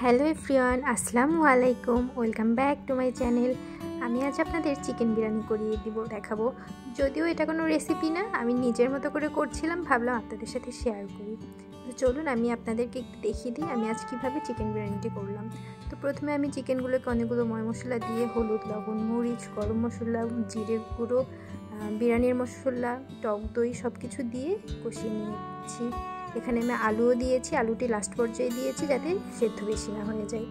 Hello everyone, আসসালামু আলাইকুম। Welcome back to my channel. আমি আজ আপনাদের চিকেন বিরিয়ানি করিয়ে দেখাবো। যদিও এটা কোনো রেসিপি না, আমি নিজের মতো করে করছিলাম, ভাবলাম আপনাদের সাথে শেয়ার করি। তো চলুন আমি আপনাদেরকে একটু দেখিয়ে দিই আমি আজ কীভাবে চিকেন বিরিয়ানিটি করলাম। তো প্রথমে আমি চিকেনগুলোকে অনেকগুলো ময় মশলা দিয়ে হলুদ, লবণ, মরিচ, গরম মশলা, জিরে গুঁড়ো, বিরিয়ানির মশলা, টক দই সব কিছু দিয়ে কষিয়ে নিয়েছি। এখানে আমি আলুও দিয়েছি, আলুটি লাস্ট পর্যায়ে দিয়েছি যাতে সেদ্ধ বেশি না হয়ে যায়।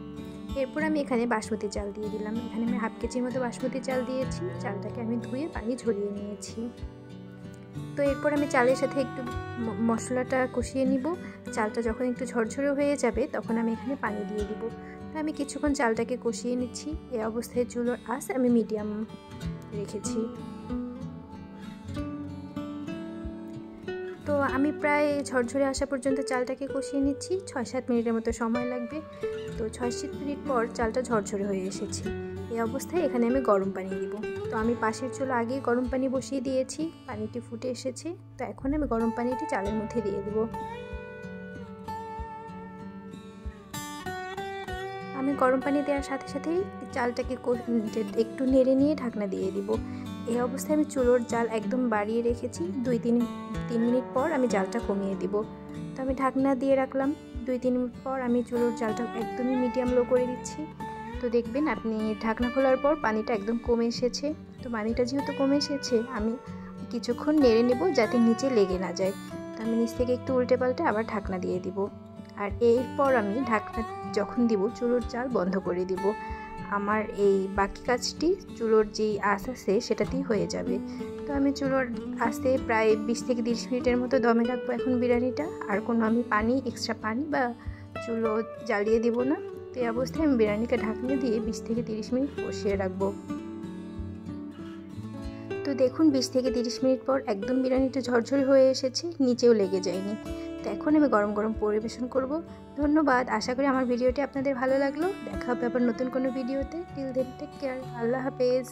এরপর আমি এখানে বাসমতি চাল দিয়ে দিলাম। এখানে আমি হাফ কেজির মতো বাসমতি চাল দিয়েছি। চালটাকে আমি ধুয়ে পানি ঝরিয়ে নিয়েছি। তো এরপর আমি চালের সাথে একটু মশলাটা কষিয়ে নিব। চালটা যখন একটু ঝরঝরে হয়ে যাবে তখন আমি এখানে পানি দিয়ে দিব। তো আমি কিছুক্ষণ চালটাকে কষিয়ে নিচ্ছি। এই অবস্থায় চুলোর আঁচ আমি মিডিয়াম রেখেছি। তো আমি প্রায় ঝরঝরে আসা পর্যন্ত চালটাকে কষিয়ে নিচ্ছি। 6-7 মিনিটের মতো সময় লাগবে। তো 6-7 মিনিট পর চালটা ঝরঝরে হয়ে এসেছে। এই অবস্থায় এখানে আমি গরম পানি দিব। তো আমি পাশের চুলো আগেই গরম পানি বসিয়ে দিয়েছি, পানিটি ফুটে এসেছে। তো এখন আমি গরম পানিটি চালের মধ্যে দিয়ে দেব। আমি গরম পানি দেওয়ার সাথে সাথেই চালটাকে একটু নেড়ে নিয়ে ঢাকনা দিয়ে দিব। এই অবস্থায় আমি চুলোর জাল একদম বাড়িয়ে রেখেছি। 2-3 মিনিট পর আমি জালটা কমিয়ে দিব। তো আমি ঢাকনা দিয়ে রাখলাম। 2-3 মিনিট পর আমি চুলোর জালটা একদমই মিডিয়াম লো করে দিচ্ছি। তো দেখবেন আপনি ঢাকনা খোলার পর পানিটা একদম কমে এসেছে। তো পানিটা যেহেতু কমে এসেছে আমি কিছুক্ষণ নেড়ে নেব যাতে নিচে লেগে না যায়। তো আমি নিচ থেকে একটু উল্টে পাল্টে আবার ঢাকনা দিয়ে দিব। আর এরপর আমি ঢাকনা যখন দিব চুলোর জাল বন্ধ করে দিব। আমার এই বাকি কাজটি চুলোর যেই আঁচ আছে সেটাতেই হয়ে যাবে। তো আমি চুলোর আঁচে প্রায় 20-30 মিনিটের মতো দমে রাখবো এখন বিরিয়ানিটা। আর কোনো আমি এক্সট্রা পানি বা চুলো জ্বালিয়ে দিব না। তো এই অবস্থায় আমি বিরিয়ানিকে ঢাকনা দিয়ে 20-30 মিনিট বসিয়ে রাখবো। তো দেখুন 20-30 মিনিট পর একদম বিরিয়ানিটা ঝরঝরে হয়ে এসেছে, নিচেও লেগে যায়নি। তো এখন আমি গরম গরম পরিবেশন করব। ধন্যবাদ। আশা করি আমার ভিডিওটি আপনাদের ভালো লাগলো। দেখা হবে আবার নতুন কোনো ভিডিওতে। Till then take care. আল্লাহ হাফেজ।